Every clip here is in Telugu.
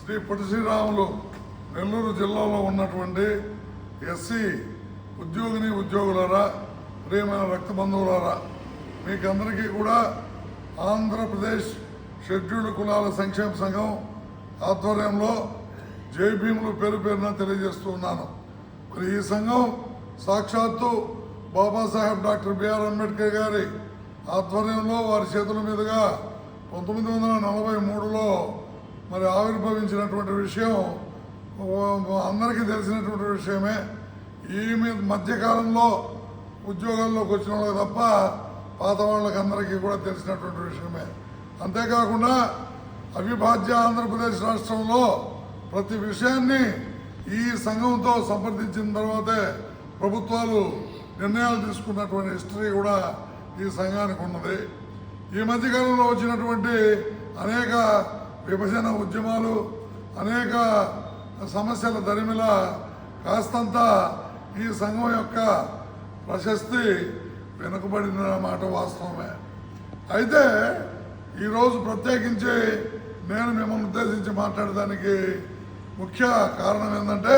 శ్రీ పొట్టి శ్రీరాములు నెల్లూరు జిల్లాలో ఉన్నటువంటి ఎస్సీ ఉద్యోగిని ఉద్యోగులారా, ప్రియమైన రక్త బంధువులారా, మీకందరికీ కూడా ఆంధ్రప్రదేశ్ షెడ్యూల్డ్ కులాల సంక్షేమ సంఘం ఆధ్వర్యంలో జై భీములు పేరు పేరున తెలియజేస్తూ ఉన్నాను. మరి ఈ సంఘం సాక్షాత్తు బాబాసాహెబ్ డాక్టర్ బిఆర్ అంబేద్కర్ గారి ఆధ్వర్యంలో వారి చేతుల మీదుగా 1943లో మరి ఆవిర్భవించినటువంటి విషయం అందరికీ తెలిసినటువంటి విషయమే. ఈ మధ్యకాలంలో ఉద్యోగాల్లోకి వచ్చిన వాళ్ళకి తప్ప పాత వాళ్ళకి అందరికీ కూడా తెలిసినటువంటి విషయమే. అంతేకాకుండా అవిభాజ్య ఆంధ్రప్రదేశ్ రాష్ట్రంలో ప్రతి విషయాన్ని ఈ సంఘంతో సంప్రదించిన తర్వాతే ప్రభుత్వాలు నిర్ణయాలు తీసుకున్నటువంటి హిస్టరీ కూడా ఈ సంఘానికి ఉన్నది. ఈ మధ్యకాలంలో వచ్చినటువంటి అనేక విభజన ఉద్యమాలు, అనేక సమస్యల దరిమిల కాస్తంత ఈ సంఘం యొక్క ప్రశస్తి వెనుకబడిన మాట వాస్తవమే. అయితే ఈరోజు ప్రత్యేకించి నేను మిమ్మల్ని ఉద్దేశించి మాట్లాడడానికి ముఖ్య కారణం ఏంటంటే,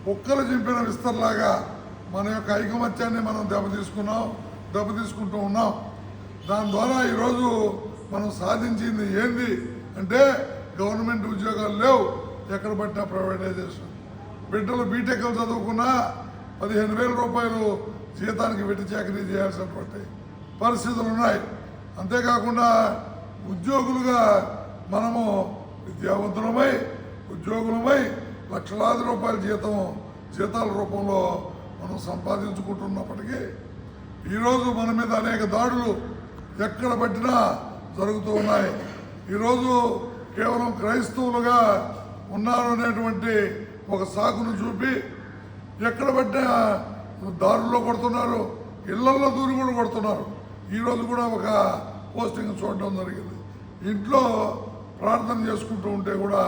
కుక్కలు చింపిన విస్తరలాగా మన యొక్క ఐకమత్యాన్ని మనం దెబ్బతీసుకుంటూ ఉన్నాం. దాని ద్వారా ఈరోజు మనం సాధించింది ఏంది అంటే, గవర్నమెంట్ ఉద్యోగాలు లేవు, ఎక్కడ పట్టినా ప్రైవేటైజేషన్. బిడ్డలు బీటెక్లు చదువుకున్నా 15,000 రూపాయలు జీతానికి వెట్టి చాకరీ చేయాల్సినటువంటి పరిస్థితులు ఉన్నాయి. అంతేకాకుండా ఉద్యోగులుగా మనము విద్యావంతులమై ఉద్యోగులమై లక్షలాది రూపాయల జీతాల రూపంలో మనం సంపాదించుకుంటున్నప్పటికీ ఈరోజు మన మీద అనేక దాడులు ఎక్కడ పట్టినా జరుగుతూ ఉన్నాయి. ఈరోజు కేవలం క్రైస్తవులుగా ఉన్నారు అనేటువంటి ఒక సాకును చూపి ఎక్కడ పట్టినా దారుల్లో కొడుతున్నారు, ఇళ్లల్లో దూరి కూడా కొడుతున్నారు. ఈరోజు కూడా ఒక పోస్టింగ్ చూడడం జరిగింది. ఇంట్లో ప్రార్థన చేసుకుంటూ ఉంటే కూడా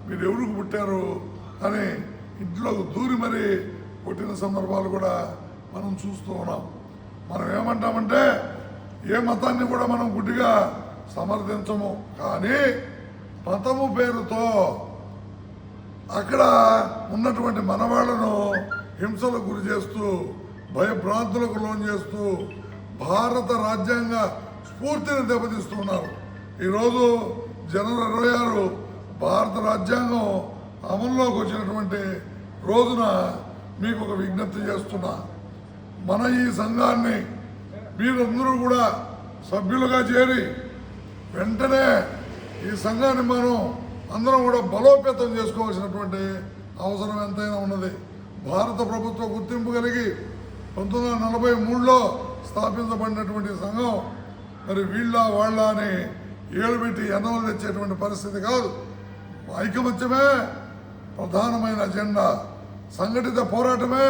మీరు ఎవరికి పుట్టారు అని ఇంట్లోకి దూరి మరీ కొట్టిన సందర్భాలు కూడా మనం చూస్తూ ఉన్నాం. మనం ఏమంటామంటే, ఏ మతాన్ని కూడా మనం గుడ్డిగా సమర్థించము, కానీ మతము పేరుతో అక్కడ ఉన్నటువంటి మనవాళ్లను హింసలకు గురి చేస్తూ, భయభ్రాంతులకు లోన్ చేస్తూ, భారత రాజ్యాంగ స్ఫూర్తిని దెబ్బతీస్తున్నారు. ఈరోజు జనవరి 26 భారత రాజ్యాంగం అమల్లోకి వచ్చినటువంటి రోజున మీకు ఒక విజ్ఞప్తి చేస్తున్నా. మన ఈ సంఘాన్ని మీరందరూ కూడా సభ్యులుగా చేరి వెంటనే ఈ సంఘాన్ని మనం అందరం కూడా బలోపేతం చేసుకోవాల్సినటువంటి అవసరం ఎంతైనా ఉన్నది. భారత ప్రభుత్వ గుర్తింపు కలిగి 1943లో స్థాపించబడినటువంటి సంఘం మరి వీళ్ళ వాళ్ళ అని ఏలుబెట్టి ఎన్నోలు తెచ్చేటువంటి పరిస్థితి కాదు. ఐకమత్యమే ప్రధానమైన అజెండా, సంఘటిత పోరాటమే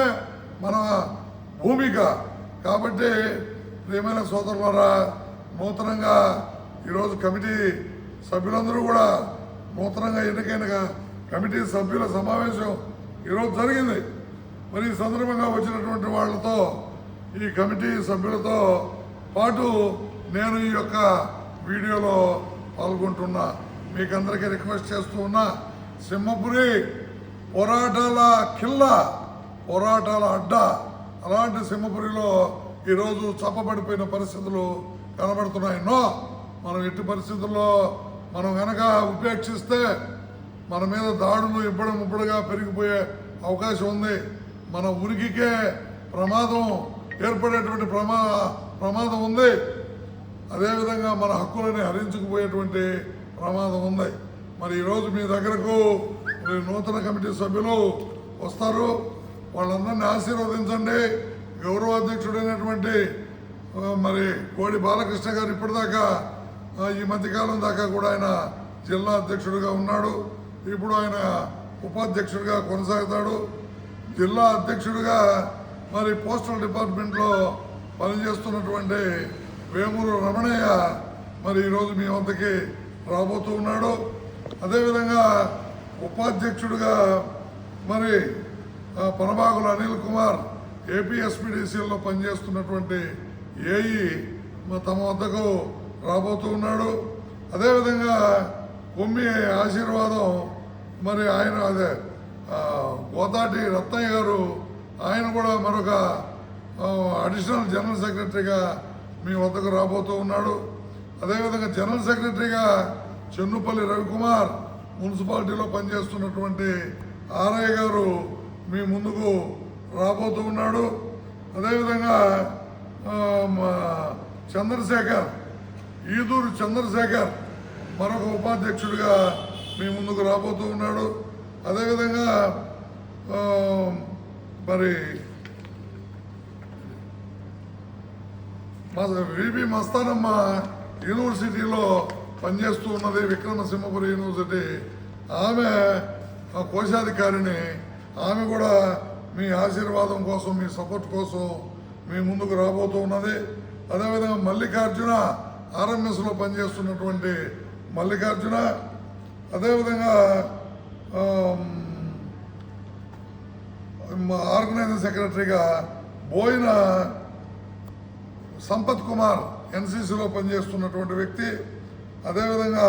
మన భూమిక. కాబట్టి ప్రియమైన సోదరులారా, నూతనంగా ఈరోజు కమిటీ సభ్యులందరూ కూడా నూతనంగా ఎన్నికైన కమిటీ సభ్యుల సమావేశం ఈరోజు జరిగింది. మరి ఈ సందర్భంగా వచ్చినటువంటి వాళ్ళతో, ఈ కమిటీ సభ్యులతో పాటు నేను ఈ యొక్క వీడియోలో పాల్గొంటున్నా. మీకందరికీ రిక్వెస్ట్ చేస్తూ ఉన్నా, సింహపురి పోరాటాల కిల్లా, పోరాటాల అడ్డా, అలాంటి సింహపురిలో ఈరోజు చప్పబడిపోయిన పరిస్థితులు కనబడుతున్నాయి. మనం ఎట్టి పరిస్థితుల్లో మనం కనుక ఉపేక్షిస్తే మన మీద దాడులు ఇబ్బడిగా పెరిగిపోయే అవకాశం ఉంది. మన ఉనికికే ప్రమాదం ఏర్పడేటువంటి ప్రమాదం ఉంది. అదేవిధంగా మన హక్కులని హరించుకుపోయేటువంటి ప్రమాదం ఉంది. మరి ఈరోజు మీ దగ్గరకు నూతన కమిటీ సభ్యులు వస్తారు, వాళ్ళందరినీ ఆశీర్వదించండి. గౌరవ అధ్యక్షుడైనటువంటి మరి కోడి బాలకృష్ణ గారు ఇప్పటిదాకా ఈ మధ్యకాలం దాకా కూడా ఆయన జిల్లా అధ్యక్షుడిగా ఉన్నాడు. ఇప్పుడు ఆయన ఉపాధ్యక్షుడిగా కొనసాగుతాడు. జిల్లా అధ్యక్షుడిగా మరి పోస్టల్ డిపార్ట్మెంట్లో పనిచేస్తున్నటువంటి వేమూరు రమణయ్య మరి ఈరోజు మీ వద్దకి రాబోతూ ఉన్నాడు. అదేవిధంగా ఉపాధ్యక్షుడిగా మరి పనబాగుల అనిల్ కుమార్ ఏపీఎస్పీడీసీలో పనిచేస్తున్నటువంటి ఏఈ తమ వద్దకు రాబోతూ ఉన్నాడు. అదేవిధంగా కొమ్మి ఆశీర్వాదం మరి ఆయన అదే గోదాటి రత్నయ్య గారు ఆయన కూడా మరొక అడిషనల్ జనరల్ సెక్రటరీగా మీ వద్దకు రాబోతూ ఉన్నాడు. అదేవిధంగా జనరల్ సెక్రటరీగా చెన్నుపల్లి రవికుమార్ మున్సిపాలిటీలో పనిచేస్తున్నటువంటి ఆర్ఐ గారు మీ ముందుకు రాబోతూ ఉన్నాడు. అదేవిధంగా చంద్రశేఖర్ ఈదూరు చంద్రశేఖర్ మరొక ఉపాధ్యక్షుడిగా మీ ముందుకు రాబోతూ ఉన్నాడు. అదేవిధంగా మరి విబి మస్తానమ్మ యూనివర్సిటీలో పనిచేస్తూ ఉన్నది, విక్రమసింహపురి యూనివర్సిటీ. ఆమె కోశాధికారిని. ఆమె కూడా మీ ఆశీర్వాదం కోసం, మీ సపోర్ట్ కోసం మీ ముందుకు రాబోతూ ఉన్నది. అదేవిధంగా మల్లికార్జున ఆర్ఎంఎస్లో పనిచేస్తున్నటువంటి మల్లికార్జున. అదేవిధంగా ఆర్గనైజింగ్ సెక్రటరీగా బోయిన సంపత్ కుమార్ ఎన్సీసీలో పనిచేస్తున్నటువంటి వ్యక్తి. అదేవిధంగా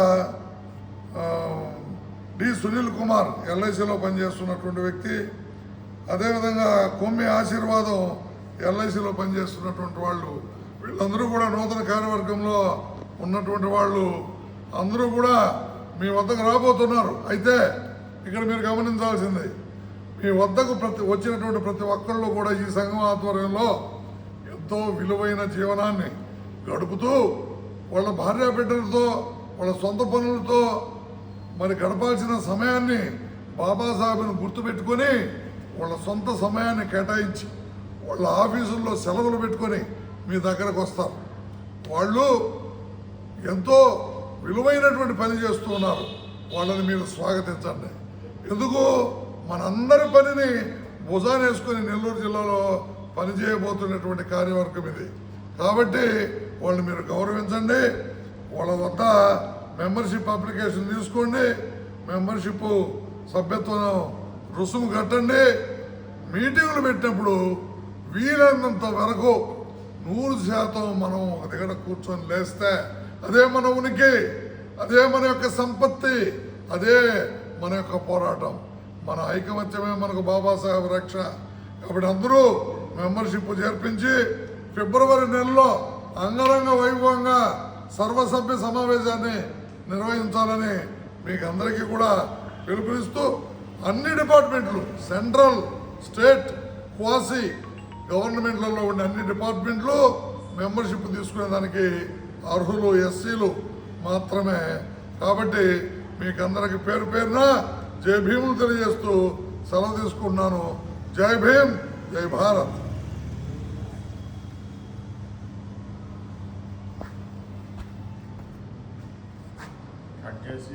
డి సునీల్ కుమార్ ఎల్ఐసిలో పనిచేస్తున్నటువంటి వ్యక్తి. అదేవిధంగా కొమ్మి ఆశీర్వాదం ఎల్ఐసిలో పనిచేస్తున్నటువంటి వాళ్ళు. వీళ్ళందరూ కూడా నూతన కార్యవర్గంలో ఉన్నటువంటి వాళ్ళు అందరూ కూడా మీ వద్దకు రాబోతున్నారు. అయితే ఇక్కడ మీరు గమనించాల్సింది, మీ వద్దకు వచ్చినటువంటి ప్రతి ఒక్కళ్ళు కూడా ఈ సంఘం ఆధ్వర్యంలో ఎంతో విలువైన జీవనాన్ని గడుపుతూ వాళ్ళ భార్య బిడ్డలతో, వాళ్ళ సొంత పనులతో మరి గడపాల్సిన సమయాన్ని బాబాసాహెబ్ను గుర్తుపెట్టుకొని వాళ్ళ సొంత సమయాన్ని కేటాయించి వాళ్ళ ఆఫీసుల్లో సెలవులు పెట్టుకొని మీ దగ్గరకు వస్తారు. వాళ్ళు ఎంతో విలువైనటువంటి పని చేస్తూ ఉన్నారు. వాళ్ళని మీరు స్వాగతించండి. ఎందుకు? మనందరి పనిని భుజానేసుకొని నెల్లూరు జిల్లాలో పనిచేయబోతున్నటువంటి కార్యవర్గం ఇది. కాబట్టి వాళ్ళని మీరు గౌరవించండి. వాళ్ళ వద్ద మెంబర్షిప్ అప్లికేషన్ తీసుకోండి, మెంబర్షిప్ సభ్యత్వం రుసుము కట్టండి. మీటింగులు పెట్టినప్పుడు వీలైనంత వరకు 100% మనం ఒక దగ్గర కూర్చొని లేస్తే అదే మన ఉనికి, అదే మన యొక్క సంపత్తి, అదే మన యొక్క పోరాటం. మన ఐకమత్యమే మనకు బాబాసాహెబ్ రక్ష. కాబట్టి అందరూ మెంబర్షిప్ చేర్పించి ఫిబ్రవరి నెలలో అంగరంగ వైభవంగా సర్వసభ్య సమావేశాన్ని నిర్వహించాలని మీకు అందరికీ కూడా పిలుపునిస్తూ అన్ని డిపార్ట్మెంట్లు, సెంట్రల్, స్టేట్, క్వాసీ గవర్నమెంట్లలో ఉండే అన్ని డిపార్ట్మెంట్లు మెంబర్షిప్ తీసుకునేదానికి అర్హులు ఎస్సీలు మాత్రమే. కాబట్టి మీకు అందరికి పేరు పేరున జై భీములు తెలియజేస్తూ సెలవు తీసుకుంటున్నాను. జై భీమ్, జై భారత్. కట్ చేసి